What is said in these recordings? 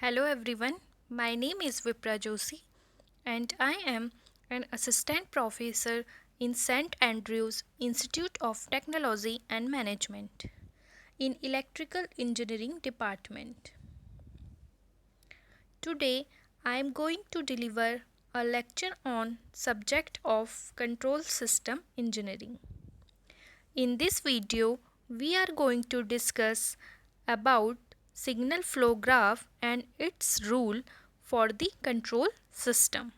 Hello everyone, my name is Vipra Joshi and I am an assistant professor in St. Andrews Institute of Technology and Management in Electrical Engineering Department. Today I am going to deliver a lecture on subject of control system engineering. In this video, we are going to discuss about signal flow graph and its rule for the control system.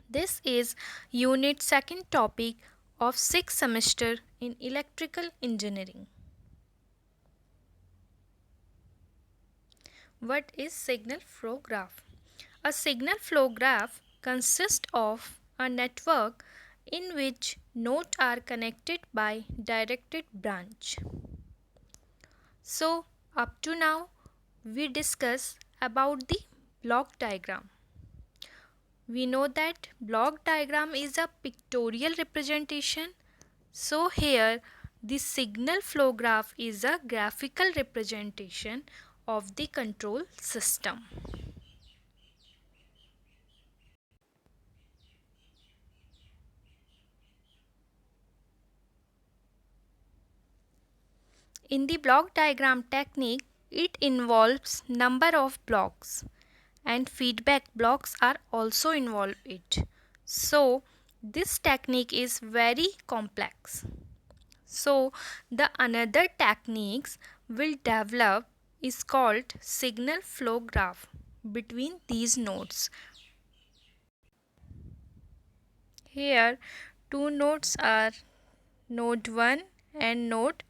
This is unit second topic of 6th semester in electrical engineering. What is signal flow graph? A signal flow graph consists of a network in which nodes are connected by directed branch. So up to now we discuss about the block diagram. We know that block diagram is a pictorial representation. So here the signal flow graph is a graphical representation of the control system. In the block diagram technique, it involves number of blocks and feedback blocks are also involved it. So this technique is very complex. So the another techniques will develop is called signal flow graph between these nodes. Here two nodes are node 1 and node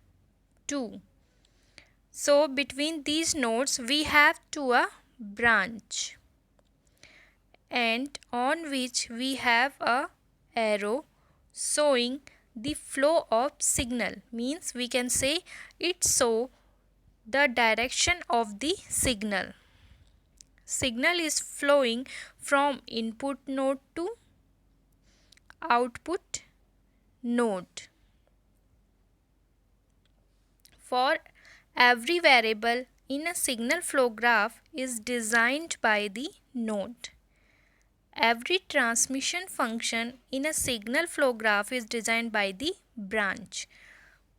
2. So between these nodes we have a branch and on which we have a arrow showing the flow of signal, means we can say it show the direction of the signal. Signal is flowing from input node to output node. For every variable in a signal flow graph is designed by the node. Every transmission function in a signal flow graph is designed by the branch.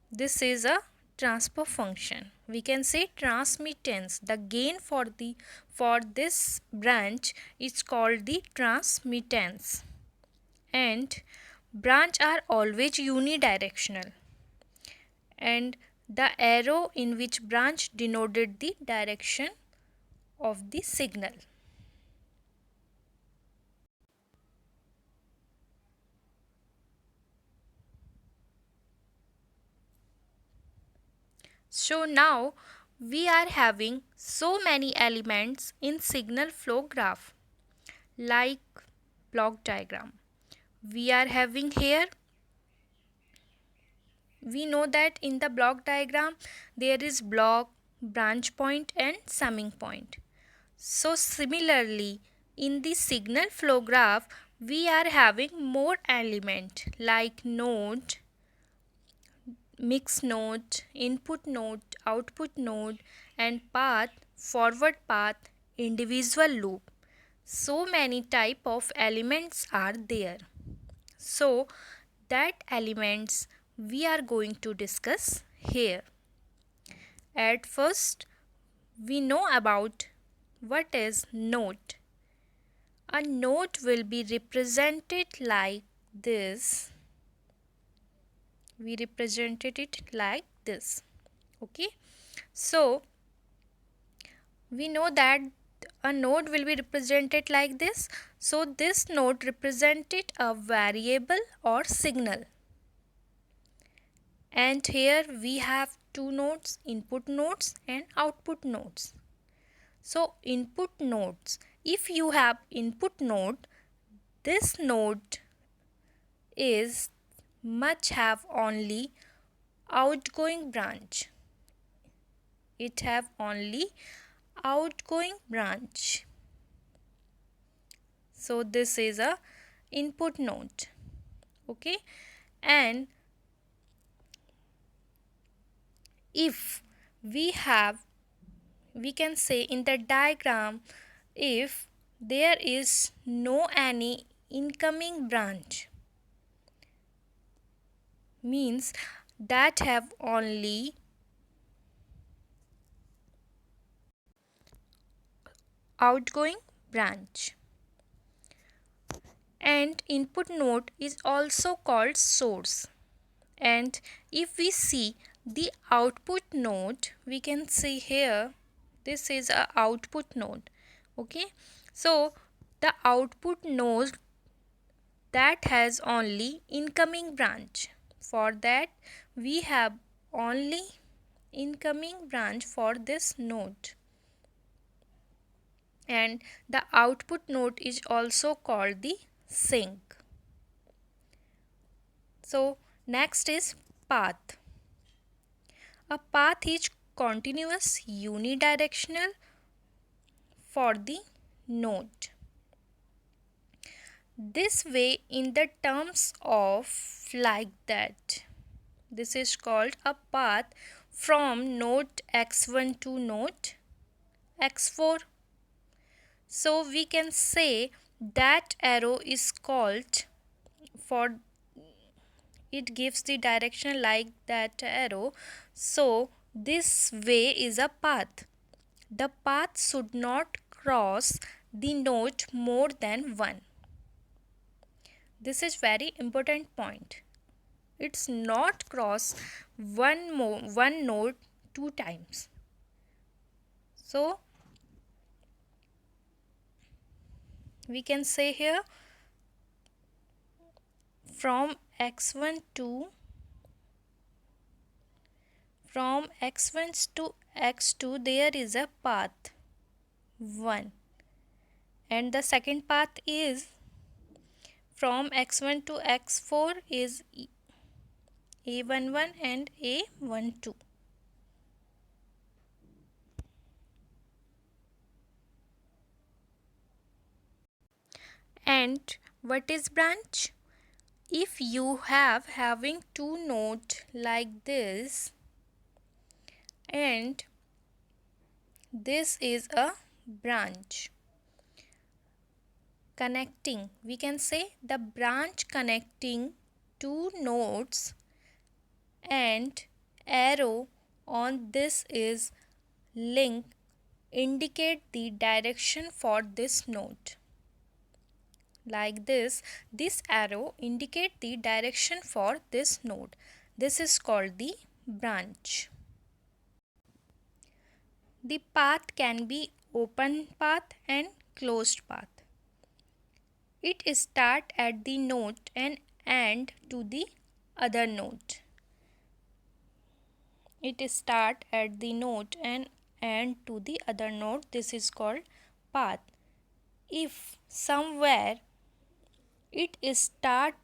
This is a transfer function. We can say transmittance. The gain for this branch is called the transmittance. And branch are always unidirectional. And the arrow in which branch denoted the direction of the signal. So now we are having so many elements in signal flow graph like block diagram. We are having here, we know that in the block diagram there is block, branch point and summing point. So similarly in the signal flow graph we are having more element like node, mix node, input node, output node and path, forward path, individual loop. So many type of elements are there. So that elements we are going to discuss here. At first we know about what is node. A node will be represented like this. We represented it like this. Okay, so we know that a node will be represented like this. So this node represented a variable or signal, and here we have two nodes, input nodes and output nodes. So input nodes, if you have input node, this node is must have only outgoing branch. It have only outgoing branch. So this is a input node. Okay, and if we have we can say in the diagram, if there is no any incoming branch, means that have only outgoing branch. And input node is also called source. And if we see the output node, we can see here this is a output node. Okay, so the output node that has only incoming branch, for that we have only incoming branch for this node, and the output node is also called the sink. So next is path. A path is continuous unidirectional for the node. This way in the terms of like that. This is called a path from node x1 to node x4. So we can say that arrow is called, for it gives the direction like that arrow. So this way is a path. The path should not cross the node more than one. This is very important point. It's not cross one node two times. So we can say here from x1 to x2 there is a path 1, and the second path is from x1 to x4 is a11 and a12. And what is branch? If you have having two nodes like this, and this is a branch connecting, we can say the branch connecting two nodes, and arrow on this is link indicate the direction for this node. Like this arrow indicate the direction for this node. This is called the branch. The path can be open path and closed path. It start at the node and end to the other node. It start at the node and end to the other node. This is called path. If somewhere it start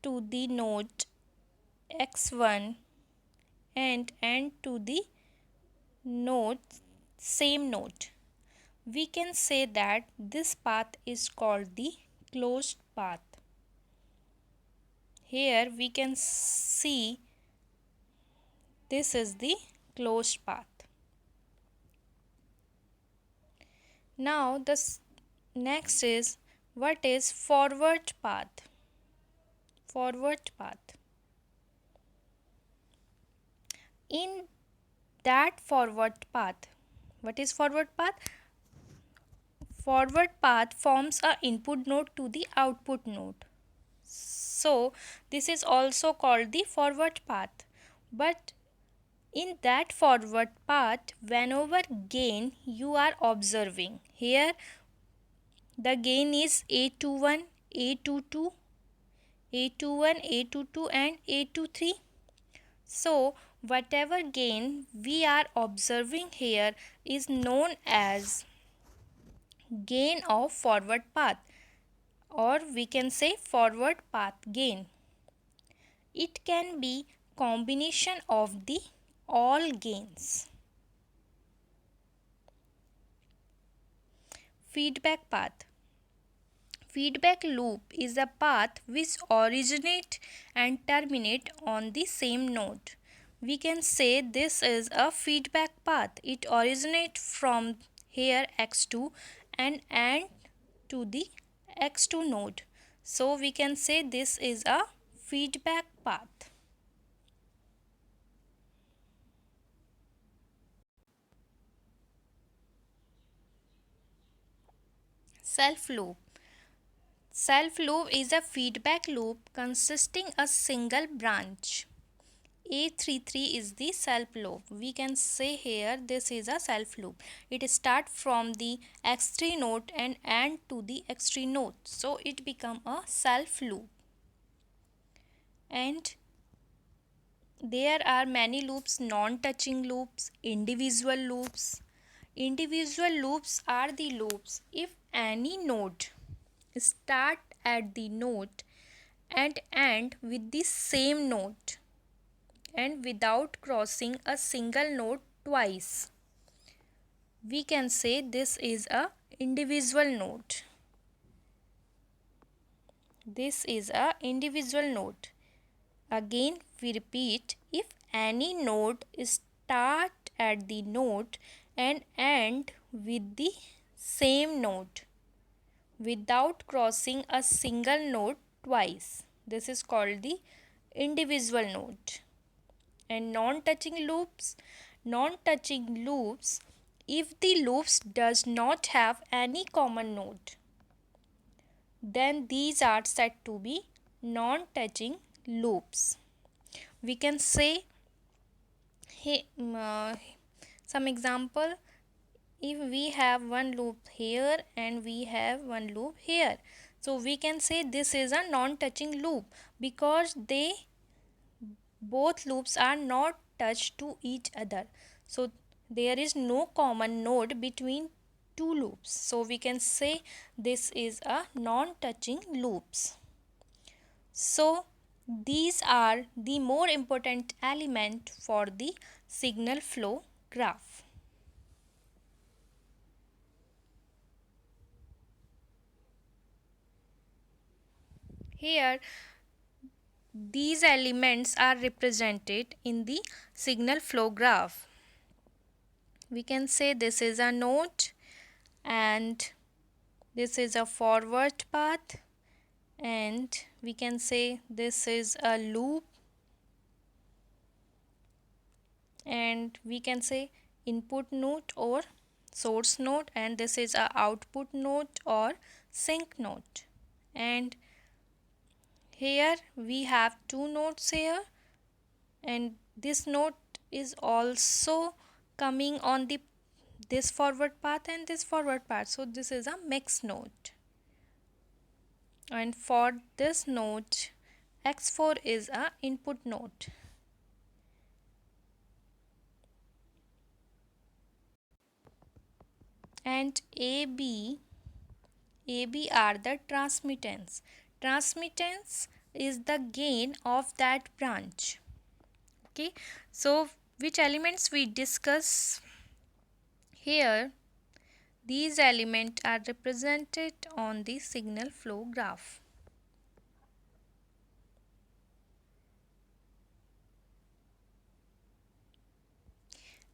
to the node x1 and end to the node same node, we can say that this path is called the closed path. Here we can see this is the closed path. Now the next is, what is forward path? Forward path. In that forward path, what is forward path? Forward path forms a input node to the output node. So this is also called the forward path. But in that forward path, whenever gain you are observing, here the gain is a21, a22, a21, a22 and a23. So whatever gain we are observing here is known as gain of forward path, or we can say forward path gain. It can be combination of the all gains. Feedback path. Feedback loop is a path which originate and terminate on the same node. we can say this is a feedback path. It originates from here x2 and end to the x2 node. So we can say this is a feedback path. Self loop. Self loop is a feedback loop consisting a single branch. A33 is the self loop. We can say here this is a self loop. It starts from the x3 node and end to the x3 node. So it become a self loop. And there are many loops, non-touching loops, individual loops. Individual loops are the loops if any node start at the node and end with the same node and without crossing a single node twice. We can say this is a individual node. This is a individual node. Again we repeat, if any node start at the node and end with the same node without crossing a single node twice, this is called the individual node. And non-touching loops, if the loops does not have any common node, then these are said to be non-touching loops. We can say some example, if we have one loop here and we have one loop here, so we can say this is a non-touching loop because they both loops are not touched to each other, so there is no common node between two loops, so we can say this is a non-touching loops. So these are the more important element for the signal flow graph. Here these elements are represented in the signal flow graph. We can say this is a node and this is a forward path, and we can say this is a loop, and we can say input node or source node, and this is a output node or sink node. And here we have two nodes here, and this node is also coming on the this forward path and this forward path, so this is a mixed node. And for this node x4 is a input node. And AB are the transmittance. Transmittance is the gain of that branch. Okay, so which elements we discuss here? These elements are represented on the signal flow graph.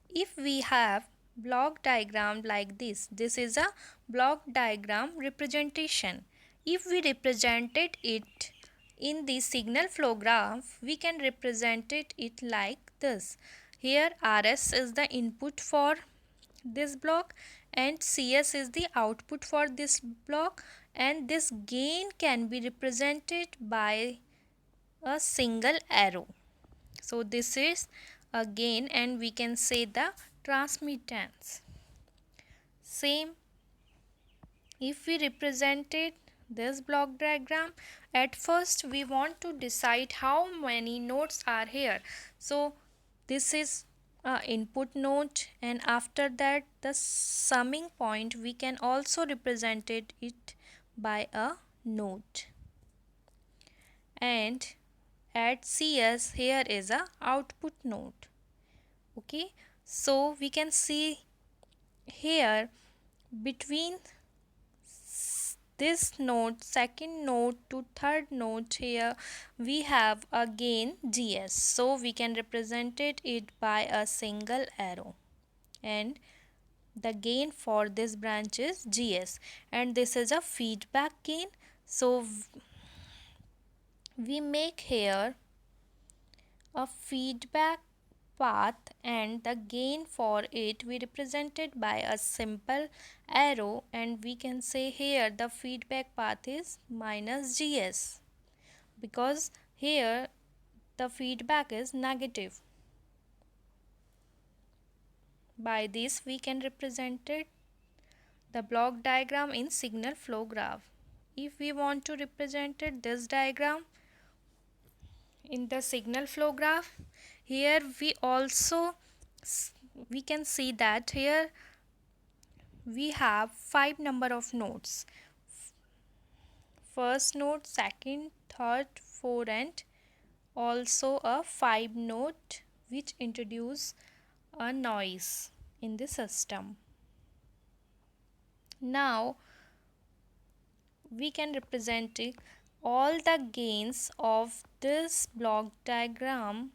If we have block diagram like this is a block diagram representation. If we represented it in the signal flow graph, we can represent it like this. Here RS is the input for this block and CS is the output for this block, and this gain can be represented by a single arrow. So this is a gain, and we can say the transmittance. Same, if we represented this block diagram, at first we want to decide how many nodes are here. So this is a input node, and after that the summing point we can also represent it by a node. And at CS here is a output node. Okay, so we can see here between this node, second node to third node, here we have again GS. So we can represent it by a single arrow, and the gain for this branch is GS, and this is a feedback gain. So we make here a feedback path, and the gain for it we represented by a simple arrow, and we can say here the feedback path is minus GS, because here the feedback is negative. By this we can represent it the block diagram in signal flow graph. If we want to represent it this diagram in the signal flow graph, here we also we can see that here we have 5 number of nodes: first node, second, third, fourth, and also a 5 node which introduce a noise in the system. Now we can represent all the gains of this block diagram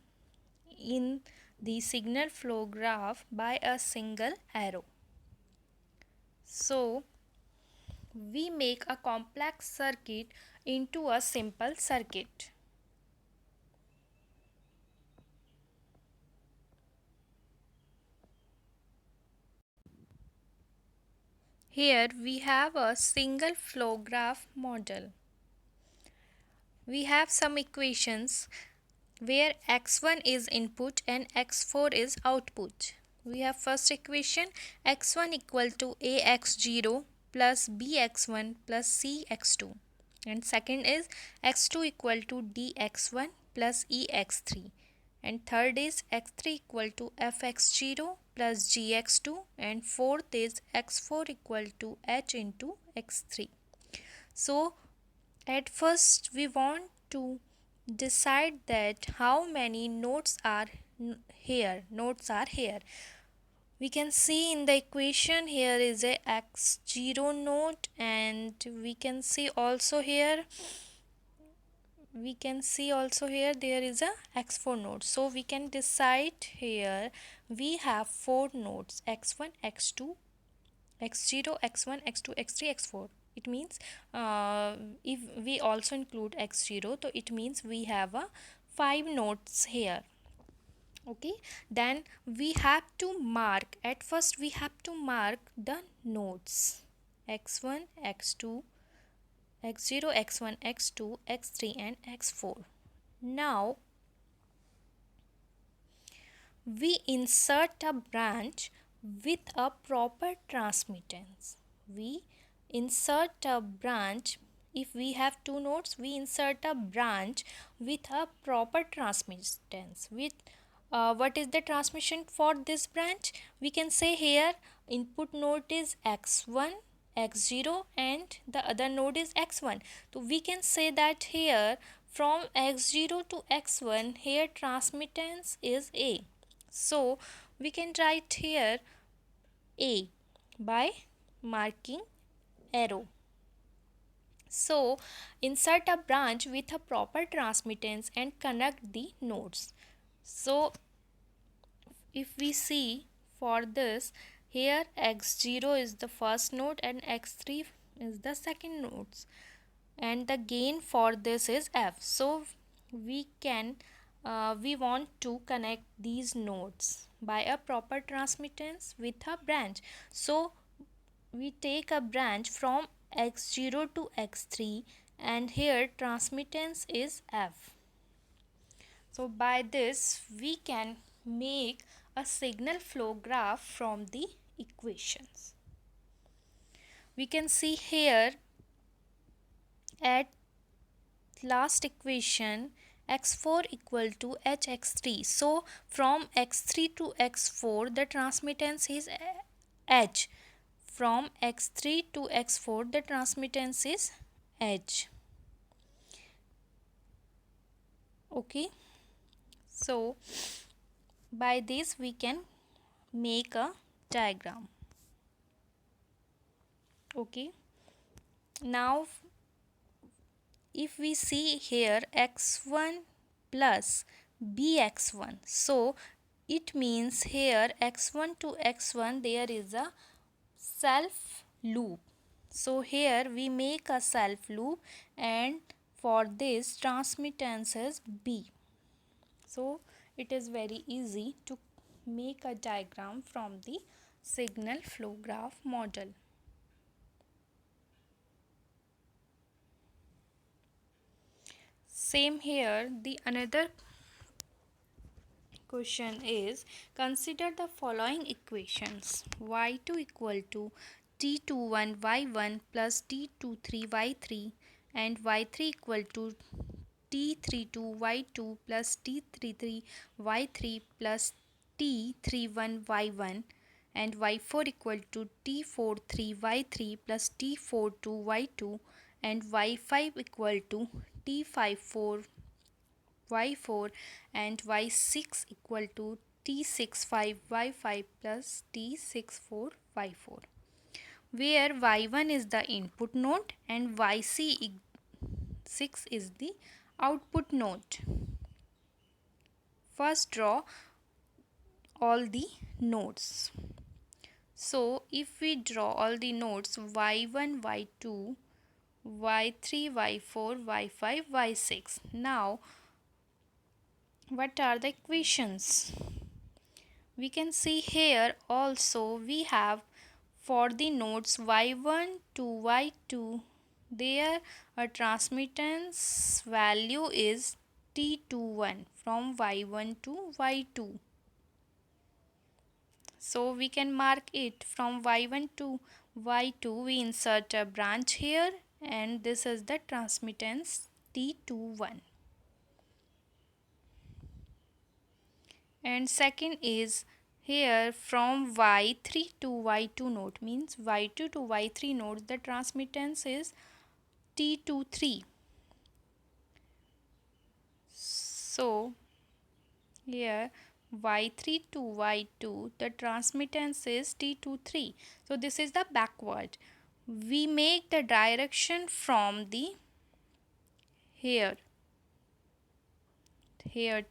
in the signal flow graph by a single arrow. So we make a complex circuit into a simple circuit. Here we have a single flow graph model. We have some equations where x1 is input and x4 is output. We have first equation x1 equal to ax0 plus bx1 plus cx2, and second is x2 equal to dx1 plus ex3, and third is x3 equal to fx0 plus gx2, and fourth is x4 equal to h into x3. So at first we want to decide that how many nodes are here. We can see in the equation here is a x0 node, and we can see also here there is a x4 node. So we can decide here we have 4 nodes: x1, x2, x0, x1, x2, x3, x4. It means if we also include x0, so it means we have a 5 nodes here. Okay, then we have to mark, at first we have to mark the nodes x1, x2, x0, x1, x2, x3, and x4. Now we insert a branch with a proper transmittance. We insert a branch, if we have 2 nodes, we insert a branch with a proper transmittance. With what is the transmission for this branch? We can say here input node is x1, x0, and the other node is x1. So we can say that here from x0 to x1 here transmittance is A. So we can write here A by marking arrow. So insert a branch with a proper transmittance and connect the nodes. So if we see for this, here x0 is the first node and x3 is the second nodes, and the gain for this is f. So we want to connect these nodes by a proper transmittance with a branch. So we take a branch from x0 to x3, and here transmittance is f. So by this we can make a signal flow graph from the equations. We can see here at last equation x4 equal to hx3. So from x3 to x4 the transmittance is h. From x3 to x4 the transmittance is h. Okay, so by this we can make a diagram. Okay, Now if we see here x1 plus bx1, so it means here x1 to x1 there is a self loop. So here we make a self loop, and for this transmittance is b. So it is very easy to make a diagram from the signal flow graph model. Same here, the another question is, consider the following equations: y2 equal to t21 y1 plus t23 y3, and y3 equal to t32 y2 plus t33 y3 plus t31 y1, and y4 equal to t43 y3 plus t42 y2, and y5 equal to t54 y4, and y6 equal to t65 y5 plus t64 y4, where y1 is the input node and y6 is the output node. First draw all the nodes. So if we draw all the nodes y1, y2, y3, y4, y5, y6, now what are the equations? We can see here also we have for the nodes y1 to y2, their transmittance value is t21 from y1 to y2. So we can mark it from y1 to y2, we insert a branch here, and this is the transmittance t21. And second is here from y3 to y2 node, means y2 to y3 node, the transmittance is t23. So here y3 to y2, the transmittance is t23. So this is the backward. We make the direction from the here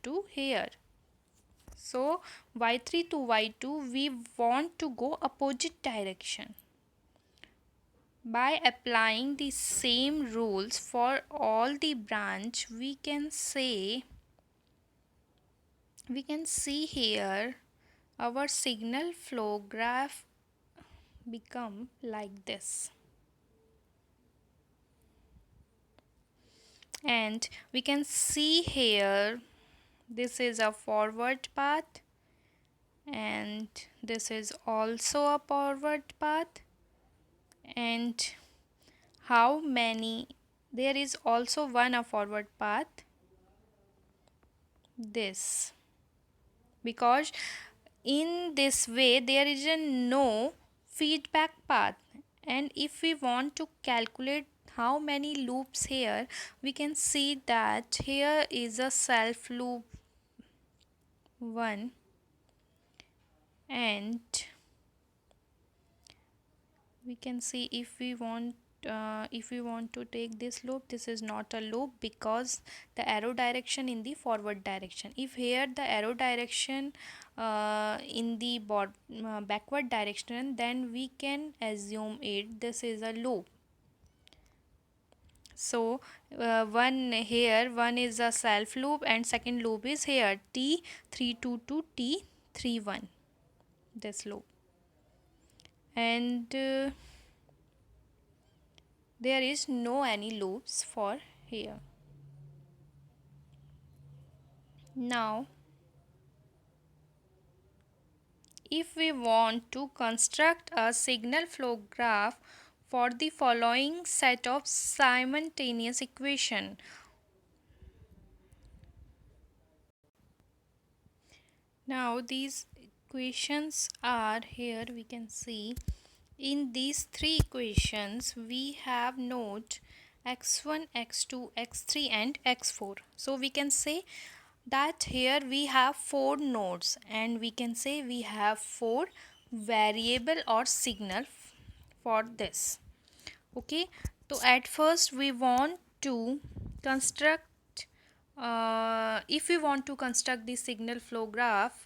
to here. So y3 to y2 we want to go opposite direction. By applying the same rules for all the branch, we can see here our signal flow graph become like this. And we can see here this is a forward path, and this is also a forward path, and how many, there is also one a forward path, this, because in this way there is a no feedback path. And if we want to calculate how many loops here, we can see that here is a self loop 1, and we can see if we want to take this loop, this is not a loop because the arrow direction in the forward direction. If here the arrow direction in the backward direction, then we can assume it this is a loop. So one is a self loop, and second loop is here t32 to t31, this loop. And there is no any loops for here. Now if we want to construct a signal flow graph for the following set of simultaneous equation, now these equations are here. We can see in these three equations we have node x1, x2, x3 and x4. So we can say that here we have 4 nodes, and we can say we have 4 variable or signal for this. Okay, So at first we want to construct, if we want to construct the signal flow graph,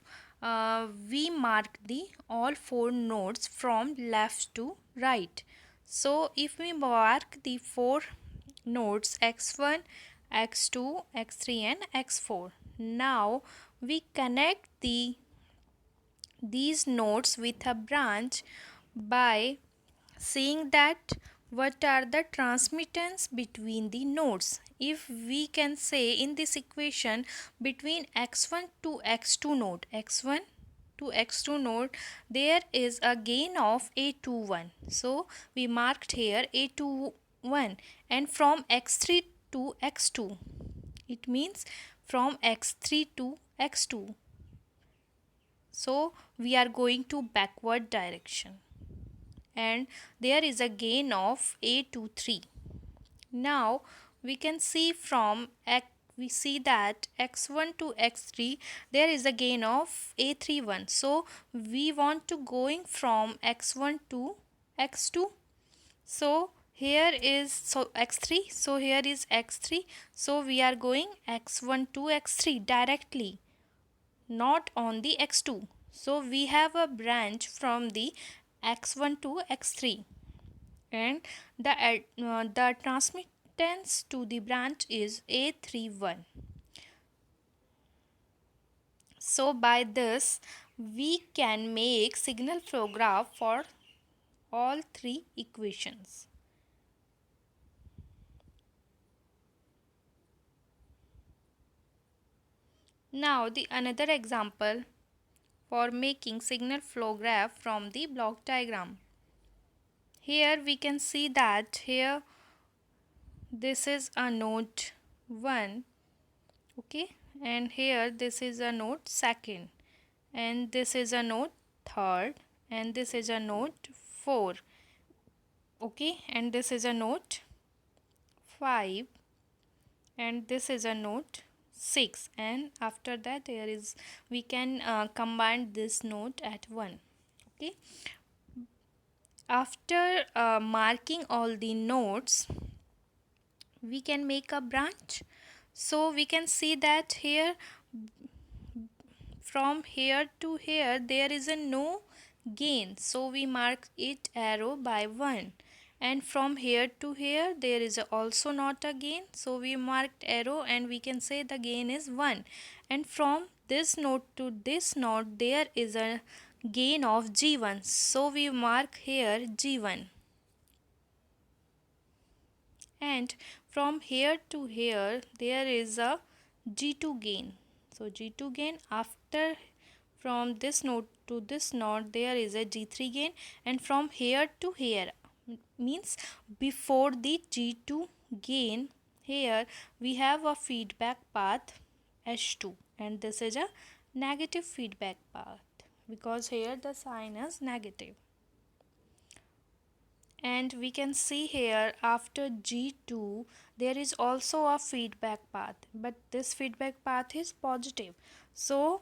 we mark the all four nodes from left to right. So if we mark the four nodes x1, x2, x3 and x4, now we connect these nodes with a branch by saying that what are the transmittance between the nodes. If we can say in this equation, between x1 to x2 node there is a gain of a21, so we marked here a21. And from x3 to x2, it means from x3 to x2, so we are going to backward direction, and there is a gain of a23. Now we can see from we see that x1 to x3 there is a gain of a31, so we want to going from x1 to x2. So here is x3, so here is x3, so we are going x1 to x3 directly, not on the x2. So we have a branch from the x1 to x3, and the transmittance to the branch is a31. So by this we can make signal flow graph for all three equations. Now the another example for making signal flow graph from the block diagram. Here we can see that here this is a node 1, okay, and here this is a node 2nd, and this is a node 3rd, and this is a node 4, okay, and this is a node 5, and this is a node 6, and after that there is we can combine this node at 1, okay. After marking all the nodes, we can make a branch. So we can see that here from here to here there is a no gain, so we mark it arrow by 1, and from here to here there is also not a gain, so we marked arrow and we can say the gain is 1, and from this node to this node there is a gain of g1, so we mark here g1, and from here to here there is a g2 gain, so g2 gain. After from this node to this node there is a g3 gain, and from here to here means before the g2 gain here we have a feedback path h2, and this is a negative feedback path because here the sign is negative. And we can see here after G2 there is also a feedback path, but this feedback path is positive, so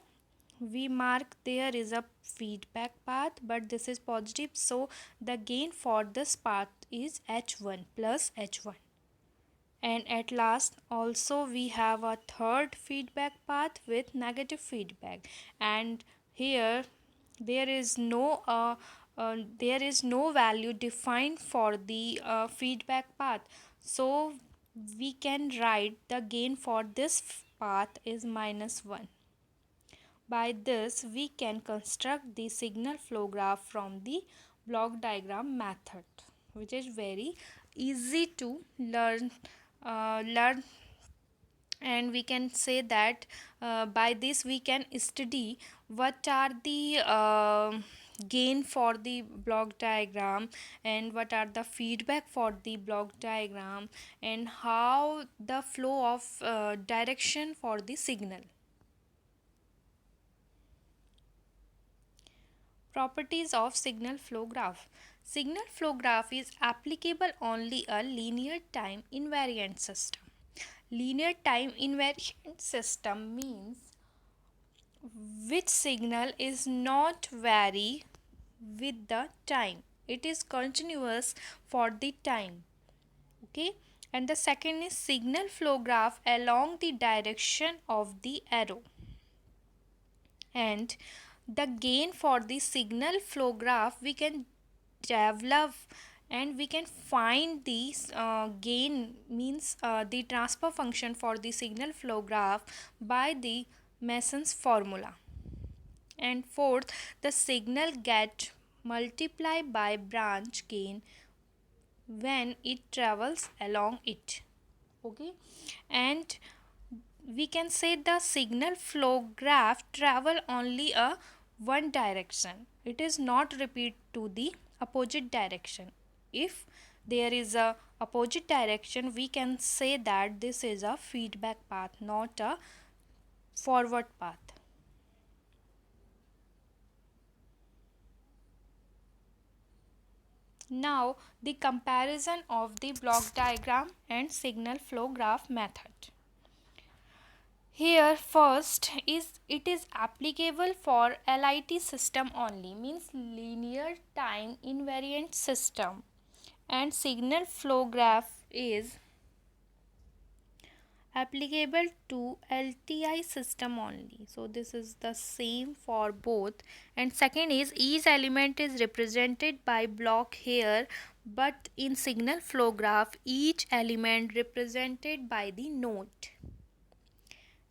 we mark there is a feedback path but this is positive, so the gain for this path is h1 plus h1. And at last also we have a third feedback path with negative feedback, and here there is no value defined for the feedback path, so we can write the gain for this path is -1. By this we can construct the signal flow graph from the block diagram method, which is very easy to learn, and we can say that by this we can study what are the gain for the block diagram, and what are the feedback for the block diagram, and how the flow of direction for the signal. Properties of signal flow graph. Signal flow graph is applicable only a linear time invariant system. Linear time invariant system means which signal is not vary with the time. It is continuous for the time. Okay, and the second is signal flow graph along the direction of the arrow. And the gain for the signal flow graph we can develop, and we can find the gain means the transfer function for the signal flow graph by the Mason's formula. And fourth, the signal get multiplied by branch gain when it travels along it. Okay, and we can say the signal flow graph travel only a one direction, it is not repeat to the opposite direction. If there is a opposite direction, we can say that this is a feedback path, not a forward path. Now the comparison of the block diagram and signal flow graph method. Here first is it is applicable for LIT system only, means linear time invariant system, and signal flow graph is applicable to LTI system only. So this is the same for both. And second is each element is represented by block here, but in signal flow graph each element represented by the node.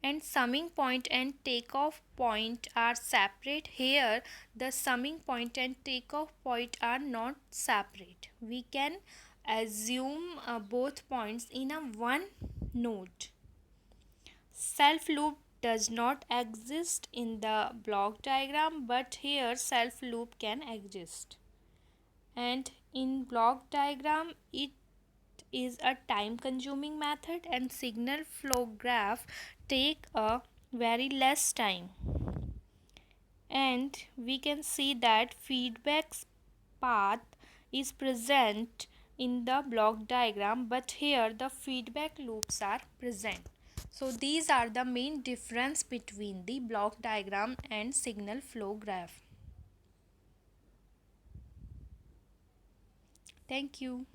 And summing point and takeoff point are separate. Here the summing point and takeoff point are not separate. We can assume both points in a one node. Self loop does not exist in the block diagram, but here self loop can exist. And in block diagram it is a time consuming method, and signal flow graph take a very less time. And we can see that feedback path is present in the block diagram, but here the feedback loops are present. So these are the main difference between the block diagram and signal flow graph. Thank you.